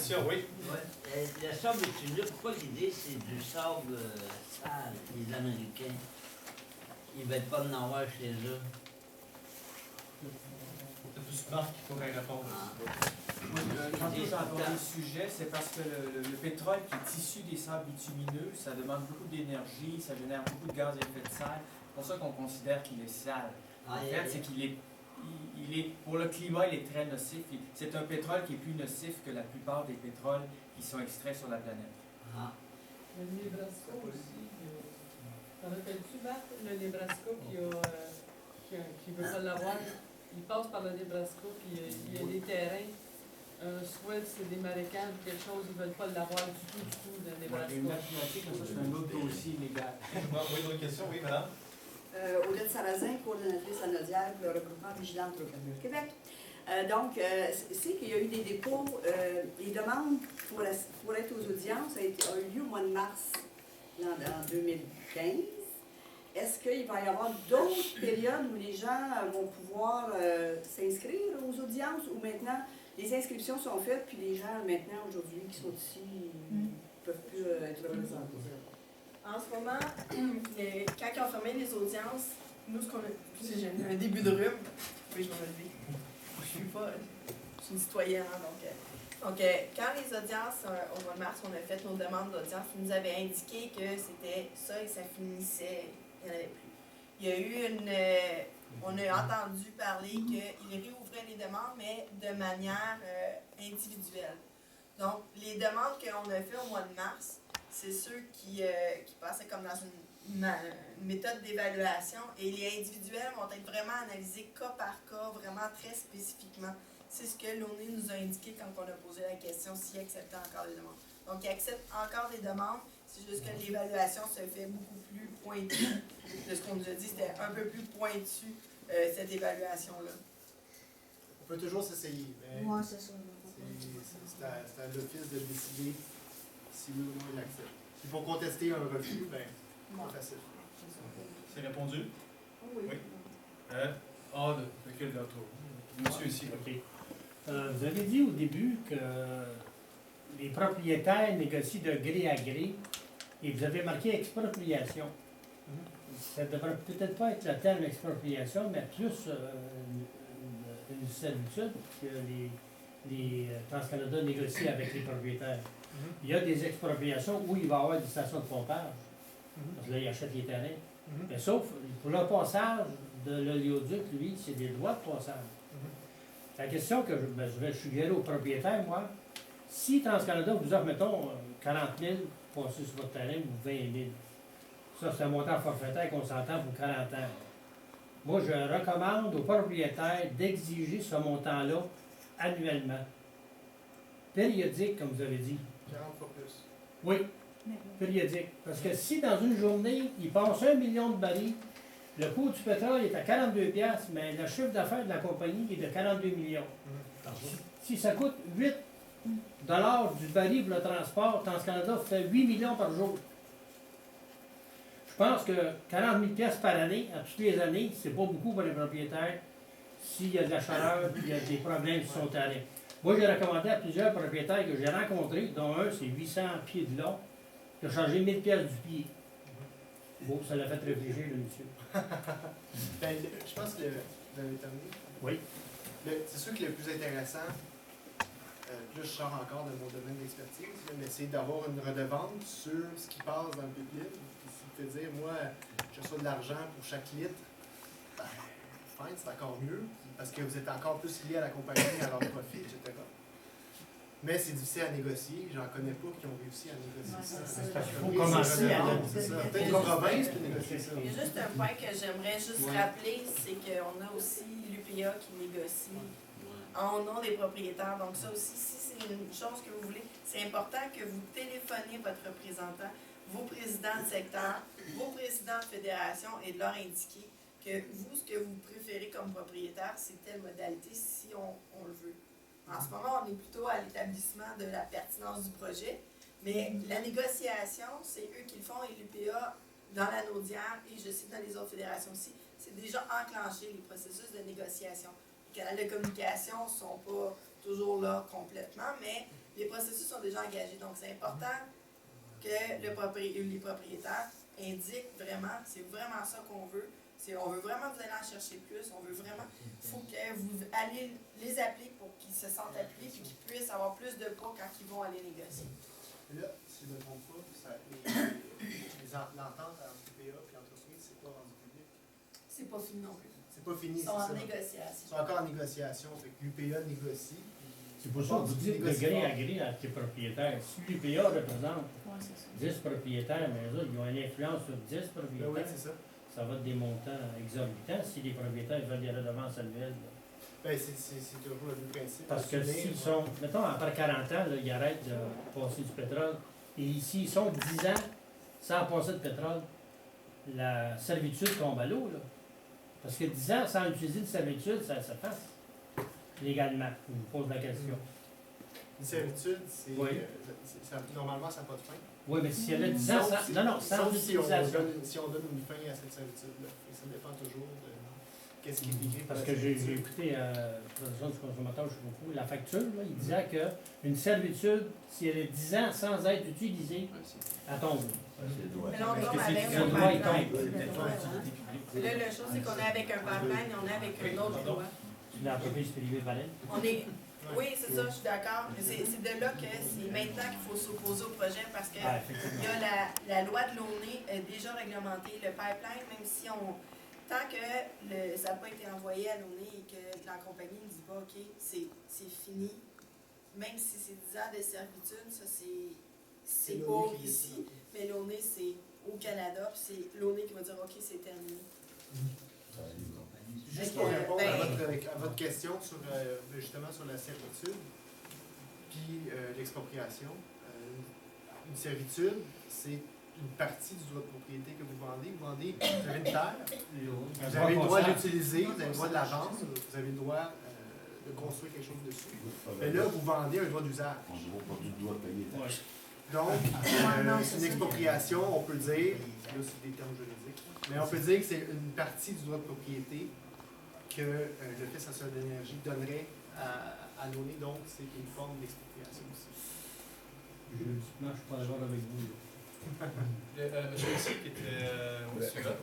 question, oui. Ouais. Le sable bitumineux, pourquoi l'idée c'est du sable sale, les Américains? Ils ne veulent pas en avoir chez eux. C'est plus Marc qui pourrait répondre. Quand tu as abordé le sujet, c'est parce que le pétrole qui est issu des sables bitumineux, ça demande beaucoup d'énergie, ça génère beaucoup de gaz à effet de serre. C'est pour ça qu'on considère qu'il est sale. En fait, c'est qu'il est, pour le climat, il est très nocif. C'est un pétrole qui est plus nocif que la plupart des pétroles qui sont extraits sur la planète. Ah. Le Nebraska aussi. T'en rappelles-tu, Marc? Le Nebraska qui veut pas l'avoir. Il passe par le Nebraska, puis il y a des terrains. Soit c'est des marécages ou quelque chose, ils ne veulent pas l'avoir du tout, le Nebraska. Les mathématiques, ça, c'est un autre dossier légal. Oui, d'autres questions, oui, madame? Odette Sarrazin, coordonnatrice anodière pour le regroupement Vigilante Hydrocarbures Québec. C'est qu'il y a eu des dépôts, les demandes pour être aux audiences ont eu lieu au mois de mars en 2015. Est-ce qu'il va y avoir d'autres périodes où les gens vont pouvoir s'inscrire aux audiences ou maintenant les inscriptions sont faites puis les gens maintenant aujourd'hui qui sont ici ne peuvent plus être représentés? En ce moment, quand ils ont fermé les audiences, nous, ce qu'on a... J'ai un début de rhume. Oui, je m'en ai levé. Je suis une citoyenne, hein, donc quand les audiences, au mois de mars, on a fait nos demandes d'audience, ils nous avaient indiqué que c'était ça et ça finissait, il n'y en avait plus. Il y a eu on a entendu parler qu'ils réouvraient les demandes, mais de manière individuelle. Donc, les demandes qu'on a faites au mois de mars, c'est ceux qui passaient comme dans une méthode d'évaluation et les individuels vont être vraiment analysés cas par cas, vraiment très spécifiquement. C'est ce que l'ONU nous a indiqué quand on a posé la question s'ils acceptaient encore les demandes. Donc, ils acceptent encore des demandes, c'est juste que l'évaluation se fait beaucoup plus pointue. De ce qu'on nous a dit, c'était un peu plus pointu, cette évaluation-là. On peut toujours s'essayer, mais C'est ça. c'est à l'office de décider si oui ou non il accepte. Puis pour contester un refus, c'est pas facile. C'est répondu? Oui. De quel d'autre? Monsieur ici. OK. Vous avez dit au début que les propriétaires négocient de gré à gré et vous avez marqué expropriation. Ça ne devrait peut-être pas être le terme expropriation, mais plus une servitude que les Trans-Canada négocient avec les propriétaires. Il y a des expropriations où il va y avoir des stations de pompage. Parce que là, ils achètent les terrains. Mais sauf, pour le passage de l'oléoduc, lui, c'est des droits de passage. La question que je vais suggérer aux propriétaires, moi, si Trans-Canada vous offre, mettons, 40 000 pour passer sur votre terrain ou 20 000, ça, c'est un montant forfaitaire qu'on s'entend pour 40 ans. Moi, je recommande aux propriétaires d'exiger ce montant-là annuellement. Périodique, comme vous avez dit. 40 fois plus. Oui, périodique. Parce que si dans une journée, il passe 1 million de barils, le coût du pétrole est à 42$, mais le chiffre d'affaires de la compagnie est de 42 millions. Si ça coûte 8$ du baril pour le transport, Trans-Canada fait 8 millions par jour. Je pense que 40 000$ par année, à toutes les années, c'est pas beaucoup pour les propriétaires s'il y a de la chaleur et il y a des problèmes sur son terrain. Moi, j'ai recommandé à plusieurs propriétaires que j'ai rencontrés, dont un, c'est 800 pieds de long, qui a changé 1000$ du pied. Bon, ça l'a fait réfléchir, le monsieur. Je pense que vous avez terminé. Oui. C'est sûr que le plus intéressant, là je sors encore de mon domaine d'expertise, mais c'est d'avoir une redevance sur ce qui passe dans le pipeline. C'est-à-dire, moi, je reçois de l'argent pour chaque litre. Fine, c'est encore mieux, parce que vous êtes encore plus lié à la compagnie, à leur profit, etc. Mais c'est difficile à négocier. J'en connais pas qui ont réussi à négocier ça. Parce qu'il faut commencer à négocier ça. Peut-être une province peut négocier ça. Il y a juste un point que j'aimerais juste rappeler, c'est qu'on a aussi l'UPA qui négocie en nom des propriétaires. Donc ça aussi, si c'est une chose que vous voulez, c'est important que vous téléphonez votre représentant, vos présidents de secteur, vos présidents de fédération et de leur indiquer que vous, ce que vous préférez comme propriétaire, c'est telle modalité si on le veut. En ce moment, on est plutôt à l'établissement de la pertinence du projet, mais la négociation, c'est eux qui le font et l'UPA, dans la Naudière et je sais dans les autres fédérations aussi, c'est déjà enclenché les processus de négociation. canaux de communication ne sont pas toujours là complètement, mais les processus sont déjà engagés. Donc, c'est important que les propriétaires indiquent vraiment, c'est vraiment ça qu'on veut. On veut vraiment vous aller en chercher plus. On veut vraiment, il faut que vous allez les appeler pour qu'ils se sentent appelés et qu'ils puissent avoir plus de poids quand ils vont aller négocier. Et là, si je ne me trompe pas, l'entente entre PA et l'entreprise, c'est pas rendu public. C'est pas fini non plus. C'est pas fini, Ils sont en c'est ça. négociation. Ils sont encore en négociation. Fait que l'UPA négocie. C'est pour ça que vous dites de gré à gré avec les propriétaires. Si l'UPA représente Ouais, c'est ça. 10 propriétaires, mais eux autres, ils ont une influence sur 10 Ben oui, propriétaires. c'est ça. Ça va être des montants exorbitants si les propriétaires veulent des redevances annuelles. Là. Ben, c'est toujours le même principe. Parce que Assumer, s'ils ouais. sont, mettons, après 40 ans, là, ils arrêtent de passer du pétrole, et s'ils sont 10 ans sans passer de pétrole, la servitude tombe à l'eau. Là. Parce que 10 ans sans utiliser de servitude, ça se passe légalement. Je vous pose la question. Une servitude, c'est. Oui. Normalement, ça n'a pas de fin. Oui, mais si elle a 10 ans Sauf sans. si- Non, non, sans sauf si on, utilisation. si on donne une fin à cette servitude-là. Et ça dépend toujours de qu'est-ce qui est écrit. Parce que j'ai écouté Protection du consommateur, je sais beaucoup, la facture, là, il disait qu'une servitude, si elle est 10 ans sans être utilisée, elle tombe. Mais là, on Parce tombe que c'est avec le un droit, il pipeline. tombe. Là, la chose, c'est qu'on est avec un pipeline et on est avec un autre droit. Une entreprise privée valide. On est... Oui, c'est ça, je suis d'accord. Mais c'est de là que c'est maintenant qu'il faut s'opposer au projet parce que Ah, il effectivement. y a la loi de l'ONE est déjà réglementée. Le pipeline, même si on. Tant que ça n'a pas été envoyé à l'ONE et que la compagnie ne dit pas, OK, c'est fini, même si c'est 10 ans de servitude, ça c'est l'ONE pour qui ici, mais l'ONE c'est au Canada, puis c'est l'ONE qui va dire, OK, c'est terminé. Juste Fait pour que, répondre ben- à votre question sur, justement sur la servitude, puis l'expropriation. Une servitude, c'est une partie du droit de propriété que vous vendez. Vous avez une terre, vous avez le droit de l'utiliser, vous avez le droit de la vendre, vous avez le droit de construire quelque chose dessus. Mais là, vous vendez un droit d'usage. Ouais. Donc, c'est une expropriation, on peut dire, là c'est des termes juridiques, mais on peut dire que c'est une partie du droit de propriété que l'Office national de l'énergie donnerait à l'ONE, donc c'est une forme d'expropriation aussi. Juridiquement, je suis pas d'accord avec vous. là. Monsieur ici qui était au suivant.